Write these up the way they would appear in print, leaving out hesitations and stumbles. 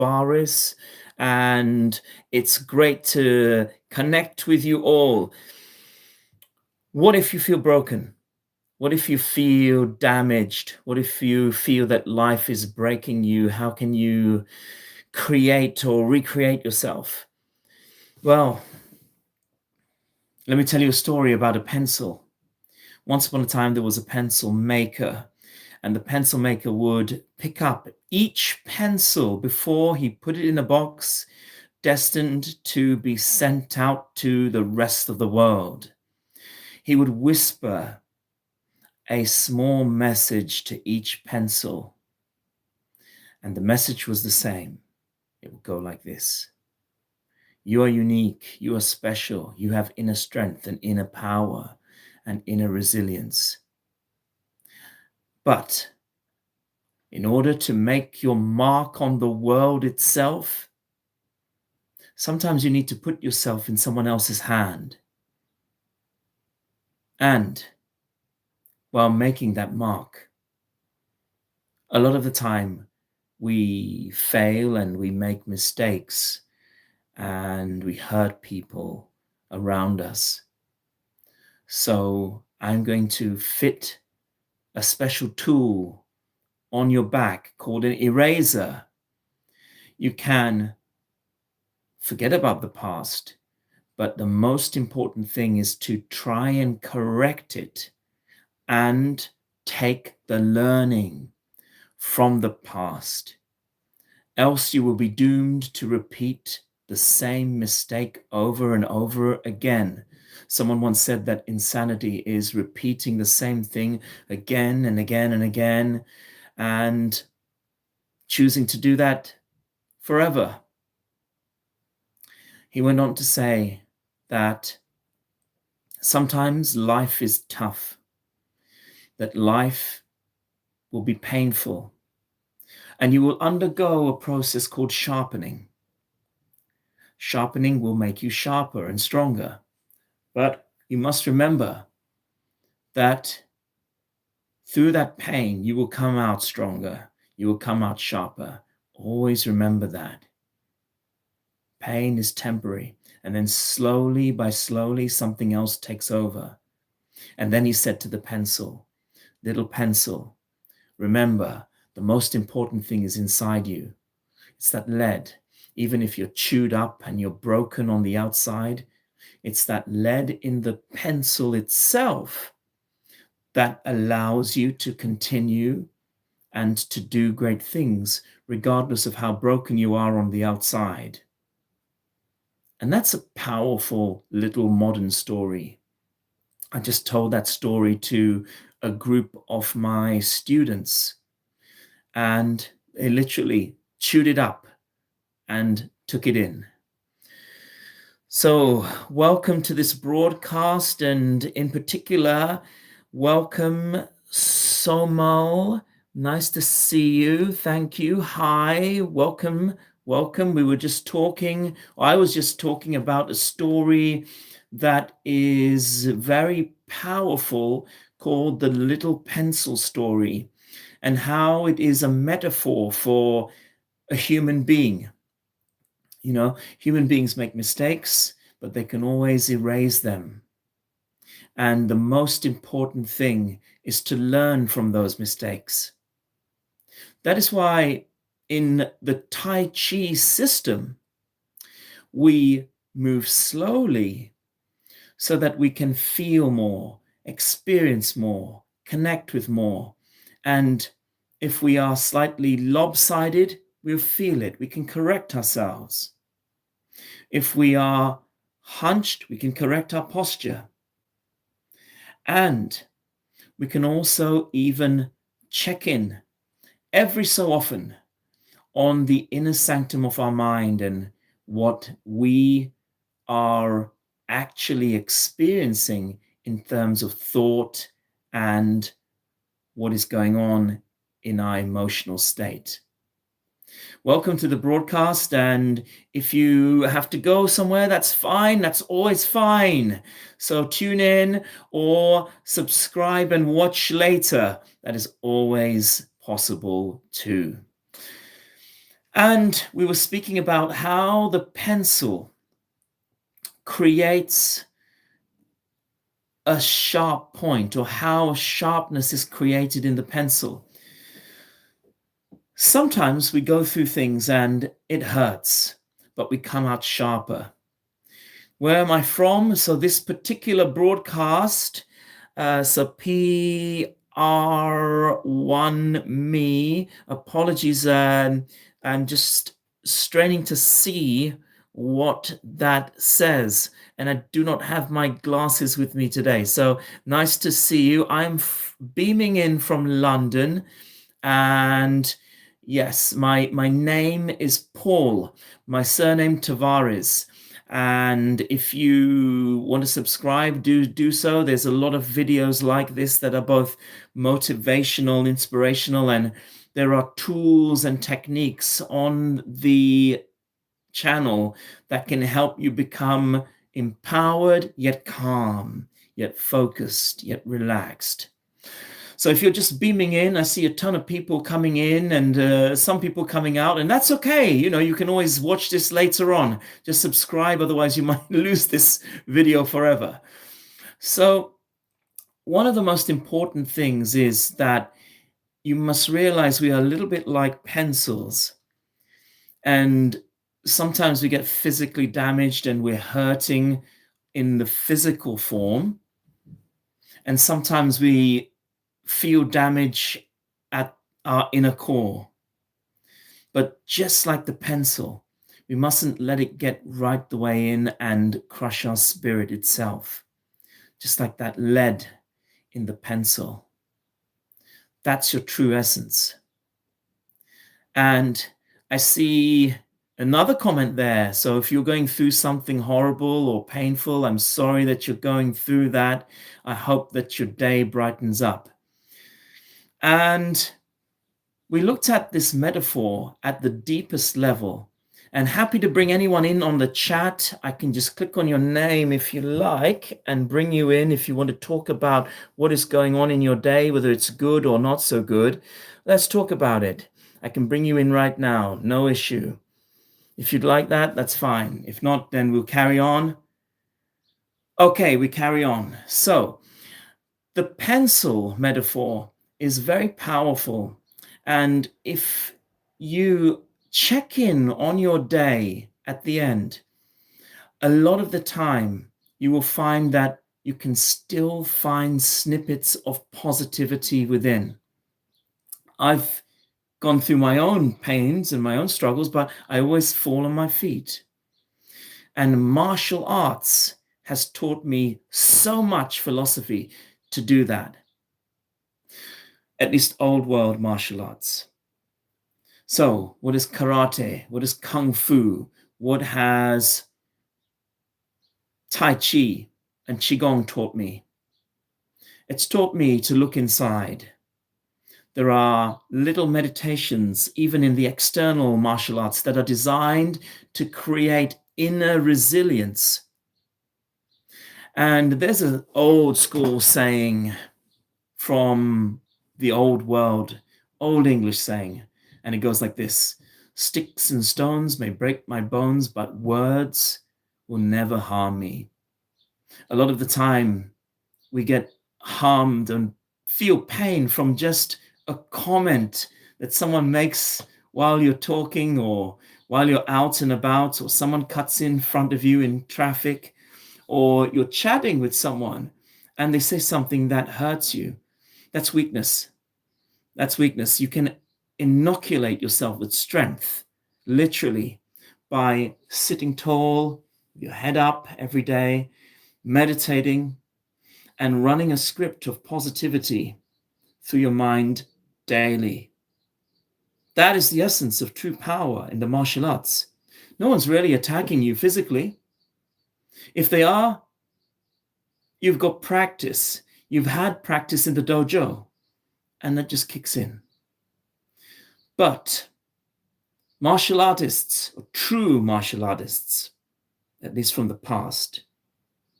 Baris, and it's great to connect with you all. What if you feel broken? What if you feel damaged? What if you feel that life is breaking you? How can you create or recreate yourself? Well, let me tell you a story about a pencil. Once upon a time, there was a pencil maker, and the pencil maker would pick up each pencil before he put it in a box destined to be sent out to the rest of the world. He would whisper a small message to each pencil, and the message was the same. It would go like this: you are unique, you are special, you have inner strength and inner power and inner resilience. But in order to make your mark on the world itself, sometimes you need to put yourself in someone else's hand. And while making that mark, a lot of the time we fail and we make mistakes and we hurt people around us. So I'm going to fit a special tool on your back called an eraser. You can forget about the past, but the most important thing is to try and correct it and take the learning from the past. Else you will be doomed to repeat the same mistake over and over again. Someone once said that insanity is repeating the same thing again and again and again, and choosing to do that forever. He went on to say that sometimes life is tough, that life will be painful, and you will undergo a process called sharpening. Sharpening will make you sharper and stronger, but you must remember that through that pain, you will come out stronger, you will come out sharper. Always remember that. Pain is temporary, and then slowly by slowly, something else takes over. And then he said to the pencil, little pencil, remember, the most important thing is inside you. It's that lead. Even if you're chewed up and you're broken on the outside, it's that lead in the pencil itself that allows you to continue and to do great things, regardless of how broken you are on the outside. And that's a powerful little modern story. I just told that story to a group of my students, and they literally chewed it up and took it in. So welcome to this broadcast, and in particular, welcome Somal. Nice to see you. Thank you. Hi, welcome. We were just talking, I was just talking about a story that is very powerful called the Little Pencil Story, and how it is a metaphor for a human being. You know, human beings make mistakes, but they can always erase them. And the most important thing is to learn from those mistakes. That is why in the Tai Chi system, we move slowly so that we can feel more, experience more, connect with more. And if we are slightly lopsided, we'll feel it. We can correct ourselves. If we are hunched, we can correct our posture. And we can also even check in every so often on the inner sanctum of our mind and what we are actually experiencing in terms of thought and what is going on in our emotional state. Welcome to the broadcast, and if you have to go somewhere, that's fine. That's always fine. So tune in or subscribe and watch later. That is always possible too. And we were speaking about how the pencil creates a sharp point, or how sharpness is created in the pencil. Sometimes we go through things and it hurts, but we come out sharper. Where am I from? So this particular broadcast, so PR1 me, apologies, I'm just straining to see what that says, and I do not have my glasses with me today. So nice to see you. I'm beaming in from London, and yes, my name is Paul, my surname Tavares. And if you want to subscribe, do so. There's a lot of videos like this that are both motivational, inspirational, and there are tools and techniques on the channel that can help you become empowered, yet calm, yet focused, yet relaxed. So if you're just beaming in, I see a ton of people coming in and some people coming out, and that's okay. You can always watch this later on. Just subscribe, otherwise you might lose this video forever. So one of the most important things is that you must realize we are a little bit like pencils, and sometimes we get physically damaged and we're hurting in the physical form, and sometimes we feel damage at our inner core. But just like the pencil, we mustn't let it get right the way in and crush our spirit itself. Just like that lead in the pencil. That's your true essence. And I see another comment there. So if you're going through something horrible or painful, I'm sorry that you're going through that. I hope that your day brightens up. And we looked at this metaphor at the deepest level, and happy to bring anyone in on the chat. I can just click on your name if you like and bring you in if you want to talk about what is going on in your day, whether it's good or not so good. Let's talk about it. I can bring you in right now, no issue. If you'd like that, that's fine. If not, then we'll carry on. Okay, we carry on. So the pencil metaphor is very powerful. And if you check in on your day at the end, a lot of the time you will find that you can still find snippets of positivity within. I've gone through my own pains and my own struggles, but I always fall on my feet. And martial arts has taught me so much philosophy to do that. At least old world martial arts. So what is karate? What is kung fu? What has tai chi and qigong taught me? It's taught me to look inside. There are little meditations, even in the external martial arts, that are designed to create inner resilience. And there's an old school saying from the old world, old English saying, and it goes like this: sticks and stones may break my bones, but words will never harm me. A lot of the time we get harmed and feel pain from just a comment that someone makes while you're talking or while you're out and about, or someone cuts in front of you in traffic, or you're chatting with someone and they say something that hurts you. That's weakness. That's weakness. You can inoculate yourself with strength, literally, by sitting tall, your head up every day, meditating, and running a script of positivity through your mind daily. That is the essence of true power in the martial arts. No one's really attacking you physically. If they are, you've got practice. You've had practice in the dojo, and that just kicks in. But martial artists, or true martial artists, at least from the past,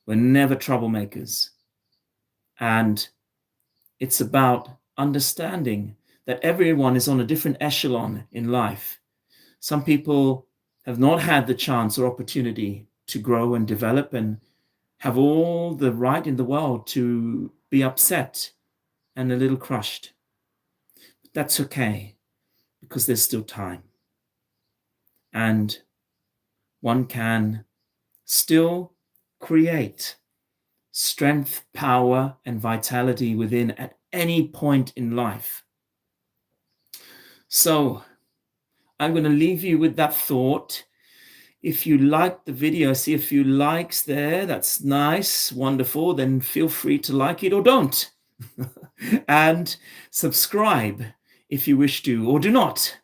were never troublemakers. And it's about understanding that everyone is on a different echelon in life. Some people have not had the chance or opportunity to grow and develop and have all the right in the world to be upset and a little crushed. But that's okay, because there's still time. And one can still create strength, power, and vitality within at any point in life. So I'm going to leave you with that thought. If you like the video, I see a few likes there. That's nice, wonderful. Then feel free to like it or don't. And subscribe if you wish to, or do not.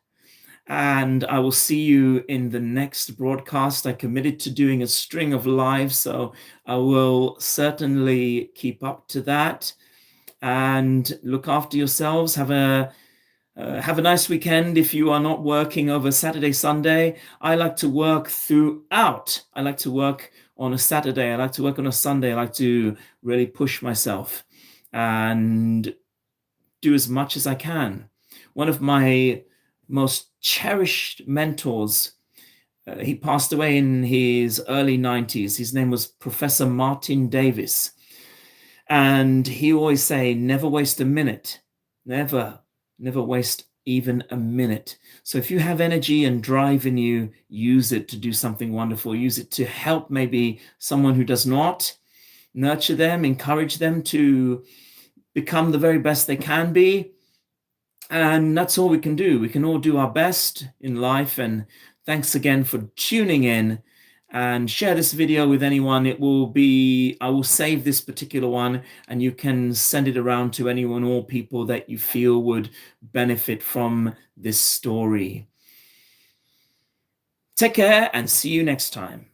And I will see you in the next broadcast. I committed to doing a string of lives, so I will certainly keep up to that. And look after yourselves. Have a nice weekend if you are not working over Saturday, Sunday. I like to work throughout. I like to work on a Saturday. I like to work on a Sunday. I like to really push myself and do as much as I can. One of my most cherished mentors, he passed away in his early 90s. His name was Professor Martin Davis. And he always say, never waste a minute. Never waste even a minute. So if you have energy and drive in you, use it to do something wonderful. Use it to help maybe someone who does not. Nurture them, encourage them to become the very best they can be. And that's all we can do. We can all do our best in life. And thanks again for tuning in, and share this video with anyone. I will save this particular one, and you can send it around to anyone or people that you feel would benefit from this story. Take care and see you next time.